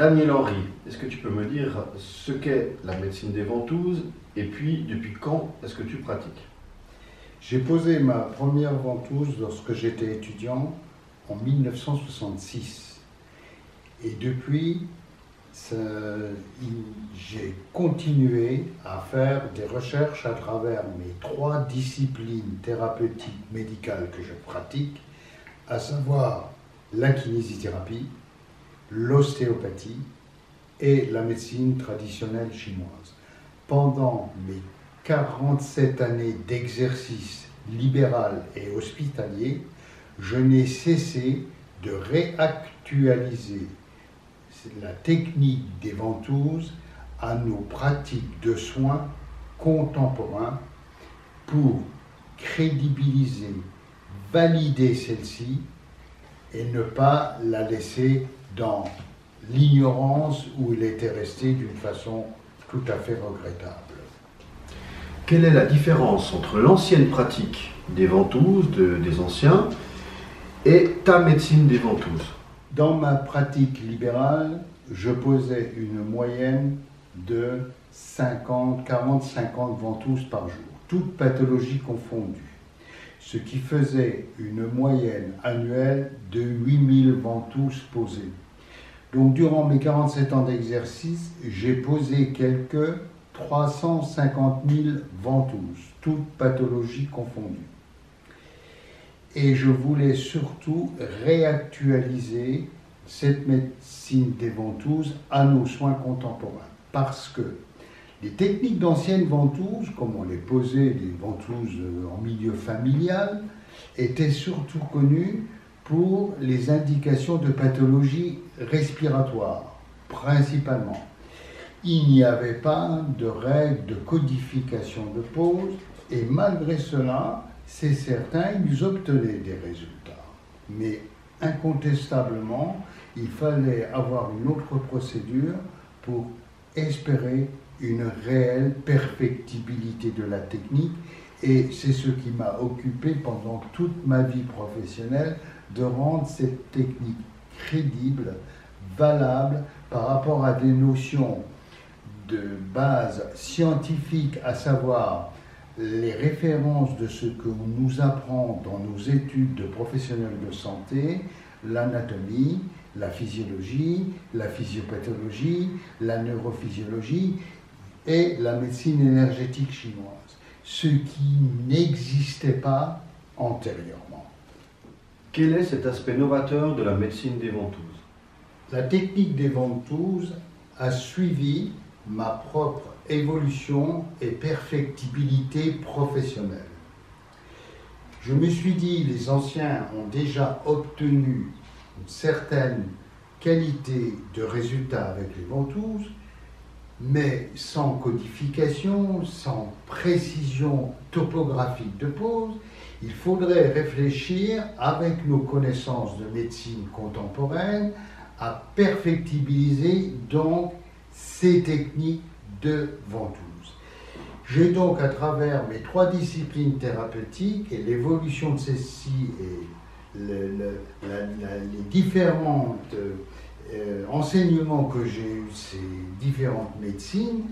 Daniel Henry, est-ce que tu peux me dire ce qu'est la médecine des ventouses et puis depuis quand est-ce que tu pratiques? J'ai posé ma première ventouse lorsque j'étais étudiant en 1966. Et depuis, j'ai continué à faire des recherches à travers mes 3 disciplines thérapeutiques médicales que je pratique, à savoir la kinésithérapie, l'ostéopathie et la médecine traditionnelle chinoise. Pendant mes 47 années d'exercice libéral et hospitalier, je n'ai cessé de réactualiser la technique des ventouses à nos pratiques de soins contemporains pour crédibiliser, valider celle-ci et ne pas la laisser dans l'ignorance où elle était restée d'une façon tout à fait regrettable. Quelle est la différence entre l'ancienne pratique des ventouses, des anciens, et ta médecine des ventouses? Dans ma pratique libérale, je posais une moyenne de 40-50 ventouses par jour, toutes pathologies confondues, ce qui faisait une moyenne annuelle de 8000 ventouses posées. Donc durant mes 47 ans d'exercice, j'ai posé quelques 350 000 ventouses, toutes pathologies confondues. Et je voulais surtout réactualiser cette médecine des ventouses à nos soins contemporains. Parce que les techniques d'anciennes ventouses, comme on les posait, les ventouses en milieu familial, étaient surtout connues pour les indications de pathologies respiratoires, principalement. Il n'y avait pas de règles de codification de pose, et malgré cela, c'est certain, ils obtenaient des résultats. Mais incontestablement, il fallait avoir une autre procédure pour espérer une réelle perfectibilité de la technique. Et c'est ce qui m'a occupé pendant toute ma vie professionnelle, de rendre cette technique crédible, valable par rapport à des notions de base scientifique, à savoir les références de ce que nous apprend dans nos études de professionnels de santé, l'anatomie, la physiologie, la physiopathologie, la neurophysiologie et la médecine énergétique chinoise, ce qui n'existait pas antérieurement. Quel est cet aspect novateur de la médecine des ventouses? La technique des ventouses a suivi ma propre évolution et perfectibilité professionnelle. Je me suis dit, les anciens ont déjà obtenu une certaine qualité de résultat avec les ventouses, mais sans codification, sans précision topographique de pose. Il faudrait réfléchir, avec nos connaissances de médecine contemporaine, à perfectibiliser donc ces techniques de ventouses. J'ai donc, à travers mes 3 disciplines thérapeutiques et l'évolution de celles-ci et les différents enseignements que j'ai eus, ces différentes médecines,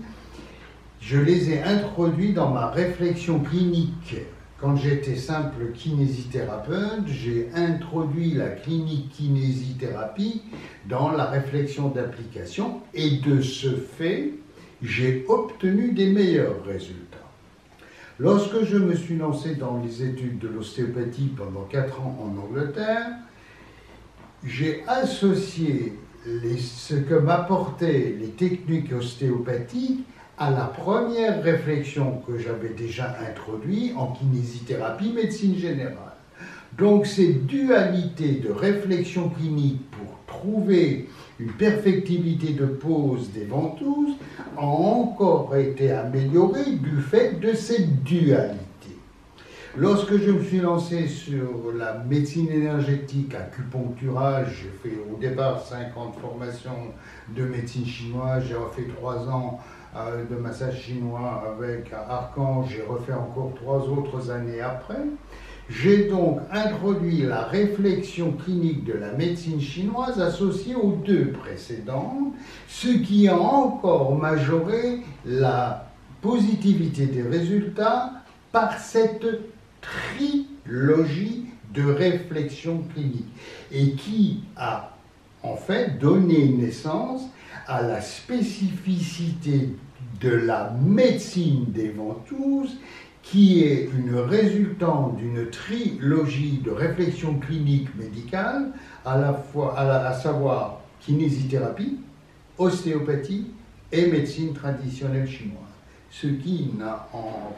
je les ai introduits dans ma réflexion clinique. Quand j'étais simple kinésithérapeute, j'ai introduit la clinique kinésithérapie dans la réflexion d'application et de ce fait, j'ai obtenu des meilleurs résultats. Lorsque je me suis lancé dans les études de l'ostéopathie pendant 4 ans en Angleterre, j'ai associé ce que m'apportaient les techniques ostéopathiques à la première réflexion que j'avais déjà introduite en kinésithérapie, médecine générale. Donc cette dualité de réflexion clinique pour trouver une perfectibilité de pose des ventouses a encore été améliorée du fait de cette dualité. Lorsque je me suis lancé sur la médecine énergétique acupuncturale, j'ai fait au départ 50 formations de médecine chinoise, j'ai refait 3 ans de massage chinois avec Archange, j'ai refait encore 3 autres années après. J'ai donc introduit la réflexion clinique de la médecine chinoise associée aux deux précédentes, ce qui a encore majoré la positivité des résultats par cette trilogie de réflexion clinique et qui a en fait donné naissance à la spécificité de la médecine des ventouses, qui est une résultante d'une trilogie de réflexion clinique médicale, à savoir kinésithérapie, ostéopathie et médecine traditionnelle chinoise, ce qui n'a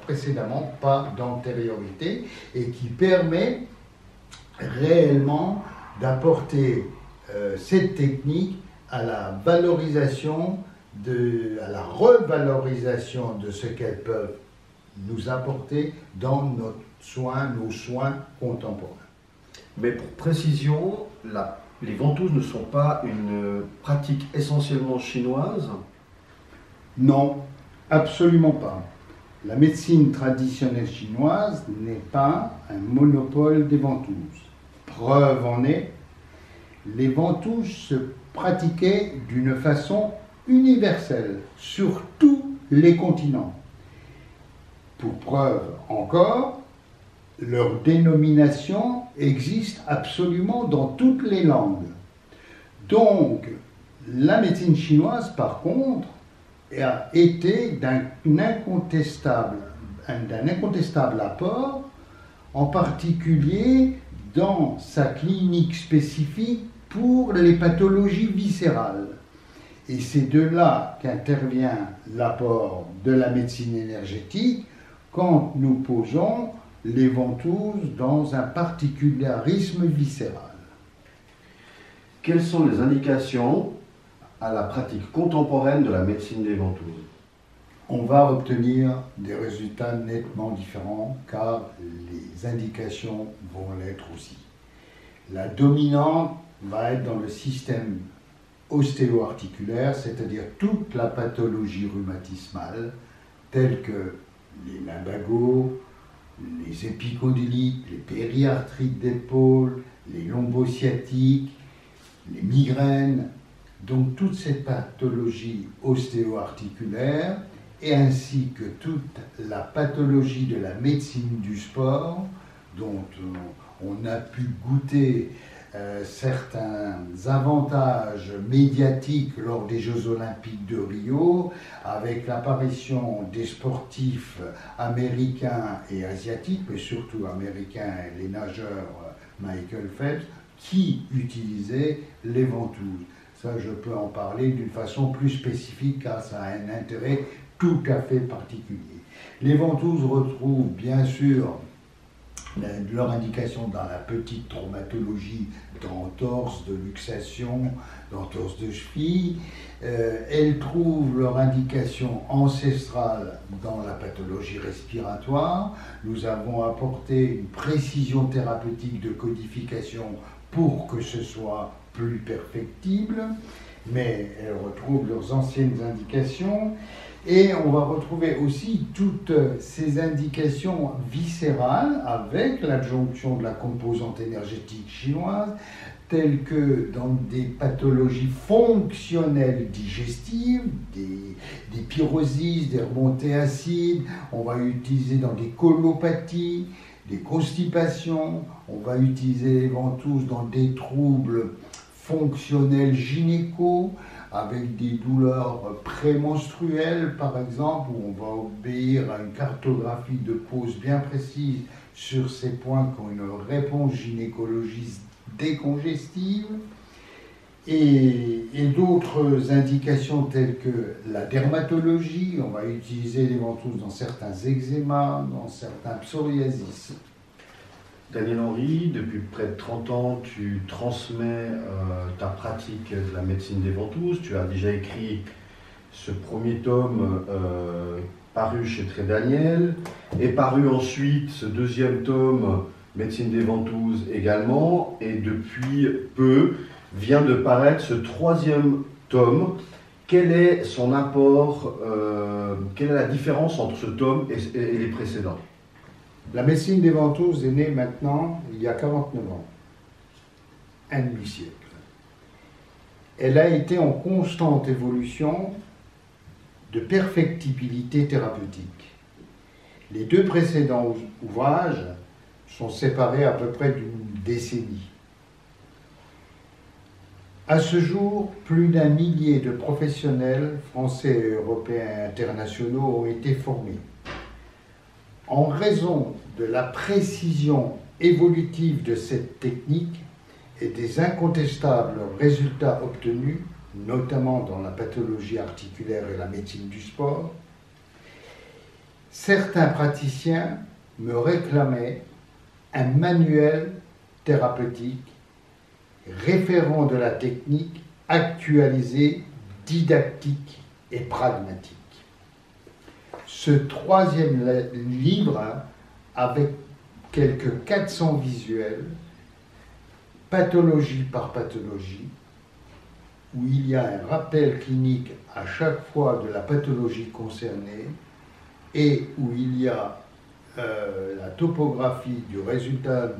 précédemment pas d'antériorité et qui permet réellement d'apporter cette technique à la valorisation, à la revalorisation de ce qu'elles peuvent nous apporter dans nos soins contemporains. Mais pour précision, les ventouses ne sont pas une pratique essentiellement chinoise? Non, absolument pas. La médecine traditionnelle chinoise n'est pas un monopole des ventouses. Preuve en est, les ventouses se pratiquaient d'une façon universelle sur tous les continents. Pour preuve encore, leur dénomination existe absolument dans toutes les langues. Donc, la médecine chinoise, par contre, a été d'un incontestable apport, en particulier dans sa clinique spécifique pour les pathologies viscérales. Et c'est de là qu'intervient l'apport de la médecine énergétique quand nous posons les ventouses dans un particularisme viscéral. Quelles sont les indications à la pratique contemporaine de la médecine des ventouses? On va obtenir des résultats nettement différents car les indications vont l'être aussi. La dominante va être dans le système ostéo-articulaire, c'est-à-dire toute la pathologie rhumatismale, telle que les lumbagos, les épicondylites, les périarthrites d'épaule, les lombosciatiques, les migraines, donc toute cette pathologie ostéo-articulaire, et ainsi que toute la pathologie de la médecine du sport, dont on a pu goûter certains avantages médiatiques lors des Jeux Olympiques de Rio, avec l'apparition des sportifs américains et asiatiques, mais surtout américains, les nageurs Michael Phelps, qui utilisaient les ventouses. Ça, je peux en parler d'une façon plus spécifique car ça a un intérêt tout à fait particulier. Les ventouses retrouvent bien sûr leur indication dans la petite traumatologie d'entorse, de luxation, d'entorse de cheville. Elles trouvent leur indication ancestrale dans la pathologie respiratoire. Nous avons apporté une précision thérapeutique de codification pour que ce soit plus perfectible, mais elles retrouvent leurs anciennes indications. Et on va retrouver aussi toutes ces indications viscérales avec l'adjonction de la composante énergétique chinoise, telles que dans des pathologies fonctionnelles digestives, des pyrrosis, des remontées acides. On va utiliser dans des colopathies, des constipations. On va utiliser les ventouses dans des troubles fonctionnels gynéco, avec des douleurs prémenstruelles, par exemple, où on va obéir à une cartographie de pose bien précise sur ces points qui ont une réponse gynécologique décongestive, et d'autres indications telles que la dermatologie. On va utiliser les ventouses dans certains eczémas, dans certains psoriasis. Daniel Henry, depuis près de 30 ans, tu transmets ta pratique de la médecine des ventouses. Tu as déjà écrit ce premier tome paru chez Trédaniel, et paru ensuite ce deuxième tome, Médecine des ventouses également, et depuis peu vient de paraître ce troisième tome. Quel est son apport, quelle est la différence entre ce tome et les précédents? La médecine des ventouses est née maintenant, il y a 49 ans, un demi-siècle. Elle a été en constante évolution de perfectibilité thérapeutique. Les deux précédents ouvrages sont séparés à peu près d'une décennie. À ce jour, plus d'un millier de professionnels français, européens et internationaux ont été formés. En raison de la précision évolutive de cette technique et des incontestables résultats obtenus, notamment dans la pathologie articulaire et la médecine du sport, certains praticiens me réclamaient un manuel thérapeutique référent de la technique actualisé, didactique et pragmatique. Ce troisième livre, avec quelques 400 visuels, pathologie par pathologie, où il y a un rappel clinique à chaque fois de la pathologie concernée et où il y a la topographie du résultat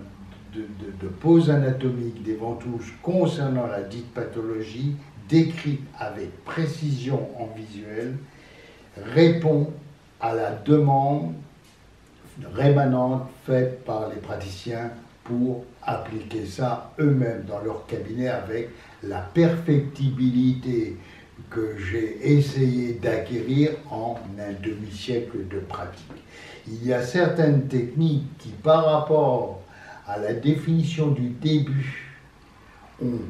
de pose anatomique des ventouses concernant la dite pathologie, décrite avec précision en visuel, répond à la demande rémanente faite par les praticiens pour appliquer ça eux-mêmes dans leur cabinet avec la perfectibilité que j'ai essayé d'acquérir en un demi-siècle de pratique. Il y a certaines techniques qui, par rapport à la définition du début, ont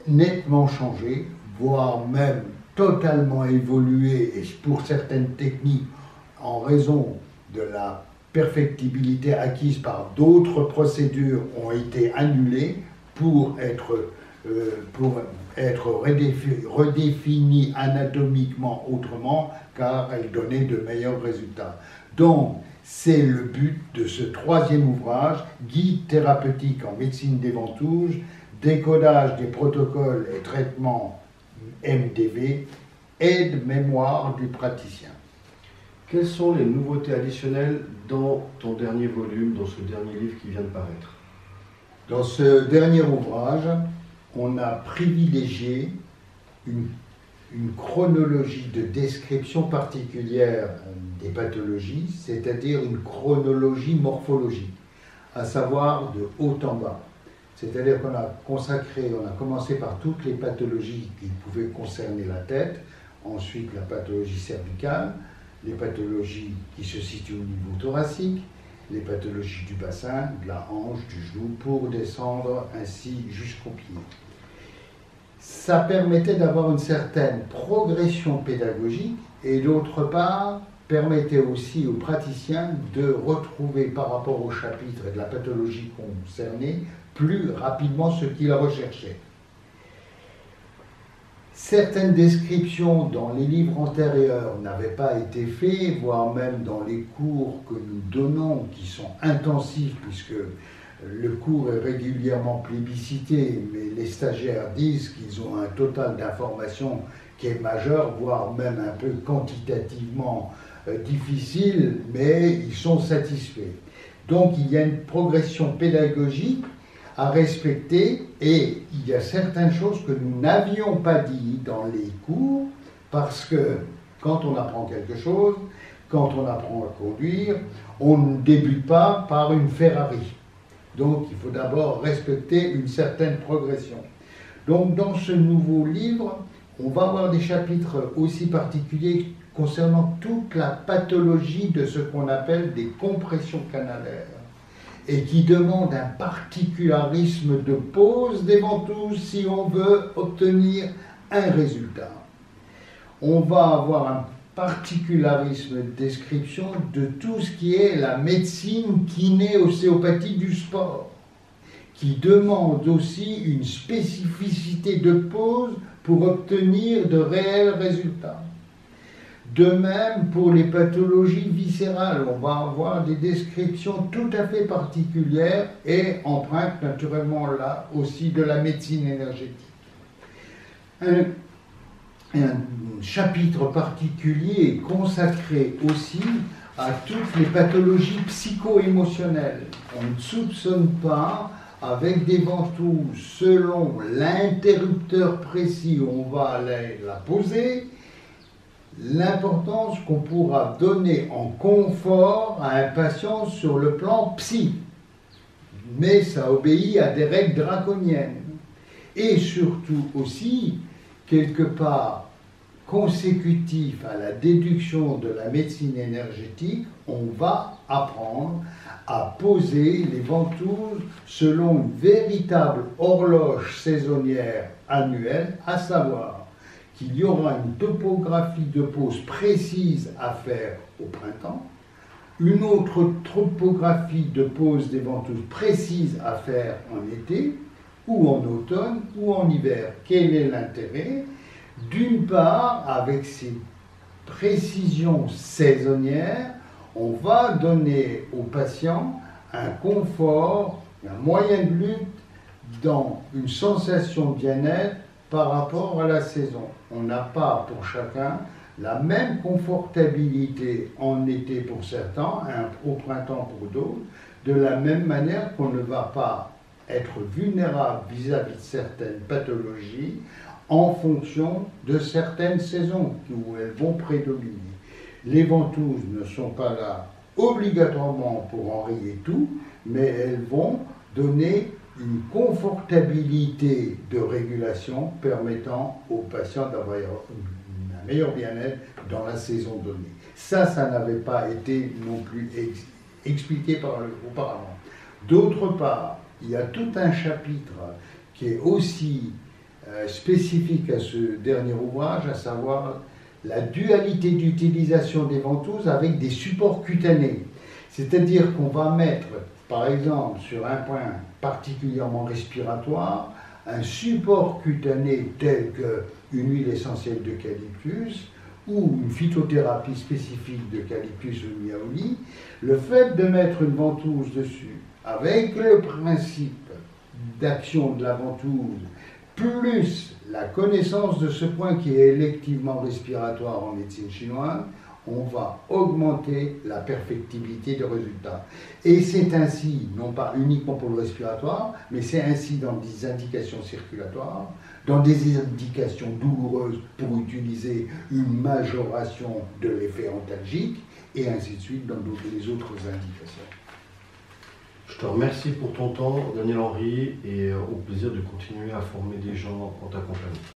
nettement changé, voire même totalement évolué, et pour certaines techniques, en raison de la perfectibilité acquise par d'autres procédures, ont été annulées pour être redéfinies anatomiquement autrement, car elles donnaient de meilleurs résultats. Donc, c'est le but de ce troisième ouvrage, Guide thérapeutique en médecine des ventouses, décodage des protocoles et traitements MDV, aide-mémoire du praticien. Quelles sont les nouveautés additionnelles dans ton dernier volume, dans ce dernier livre qui vient de paraître? Dans ce dernier ouvrage, on a privilégié une chronologie de description particulière des pathologies, c'est-à-dire une chronologie morphologique, à savoir de haut en bas. C'est-à-dire qu'on a commencé par toutes les pathologies qui pouvaient concerner la tête, ensuite la pathologie cervicale, les pathologies qui se situent au niveau thoracique, les pathologies du bassin, de la hanche, du genou, pour descendre ainsi jusqu'aux pieds. Ça permettait d'avoir une certaine progression pédagogique et d'autre part permettait aussi aux praticiens de retrouver par rapport au chapitre et de la pathologie concernée plus rapidement ce qu'ils recherchaient. Certaines descriptions dans les livres antérieurs n'avaient pas été faites, voire même dans les cours que nous donnons, qui sont intensifs, puisque le cours est régulièrement plébiscité, mais les stagiaires disent qu'ils ont un total d'informations qui est majeur, voire même un peu quantitativement difficile, mais ils sont satisfaits. Donc il y a une progression pédagogique à respecter, et il y a certaines choses que nous n'avions pas dit dans les cours, parce que quand on apprend quelque chose, quand on apprend à conduire, on ne débute pas par une Ferrari. Donc il faut d'abord respecter une certaine progression. Donc dans ce nouveau livre, on va avoir des chapitres aussi particuliers concernant toute la pathologie de ce qu'on appelle des compressions canalaires, et qui demande un particularisme de pose des ventouses si on veut obtenir un résultat. On va avoir un particularisme de description de tout ce qui est la médecine kiné-ostéopathie du sport, qui demande aussi une spécificité de pose pour obtenir de réels résultats. De même, pour les pathologies viscérales, on va avoir des descriptions tout à fait particulières et empreintes naturellement là aussi de la médecine énergétique. Un chapitre particulier est consacré aussi à toutes les pathologies psycho-émotionnelles. On ne soupçonne pas, avec des ventouses, selon l'interrupteur précis où on va aller la poser, l'importance qu'on pourra donner en confort à un patient sur le plan psy. Mais ça obéit à des règles draconiennes. Et surtout aussi, quelque part, consécutif à la déduction de la médecine énergétique, on va apprendre à poser les ventouses selon une véritable horloge saisonnière annuelle, à savoir qu'il y aura une topographie de pose précise à faire au printemps, une autre topographie de pose des ventouses précise à faire en été, ou en automne, ou en hiver. Quel est l'intérêt? D'une part, avec ces précisions saisonnières, on va donner aux patients un confort, un moyen de lutte dans une sensation de bien-être par rapport à la saison. On n'a pas pour chacun la même confortabilité en été pour certains, au printemps pour d'autres, de la même manière qu'on ne va pas être vulnérable vis-à-vis de certaines pathologies en fonction de certaines saisons où elles vont prédominer. Les ventouses ne sont pas là obligatoirement pour enrayer tout, mais elles vont donner une confortabilité de régulation permettant aux patients d'avoir un meilleur bien-être dans la saison donnée. Ça n'avait pas été non plus expliqué auparavant. D'autre part, il y a tout un chapitre qui est aussi spécifique à ce dernier ouvrage, à savoir la dualité d'utilisation des ventouses avec des supports cutanés. C'est-à-dire qu'on va mettre, par exemple, sur un point particulièrement respiratoire, un support cutané tel qu'une huile essentielle d'eucalyptus ou une phytothérapie spécifique d'eucalyptus ou miaouli. Le fait de mettre une ventouse dessus, avec le principe d'action de la ventouse, plus la connaissance de ce point qui est électivement respiratoire en médecine chinoise, on va augmenter la perfectibilité des résultats. Et c'est ainsi, non pas uniquement pour le respiratoire, mais c'est ainsi dans des indications circulatoires, dans des indications douloureuses pour utiliser une majoration de l'effet antalgique, et ainsi de suite dans les autres indications. Je te remercie pour ton temps, Daniel Henry, et au plaisir de continuer à former des gens en ta compagnie.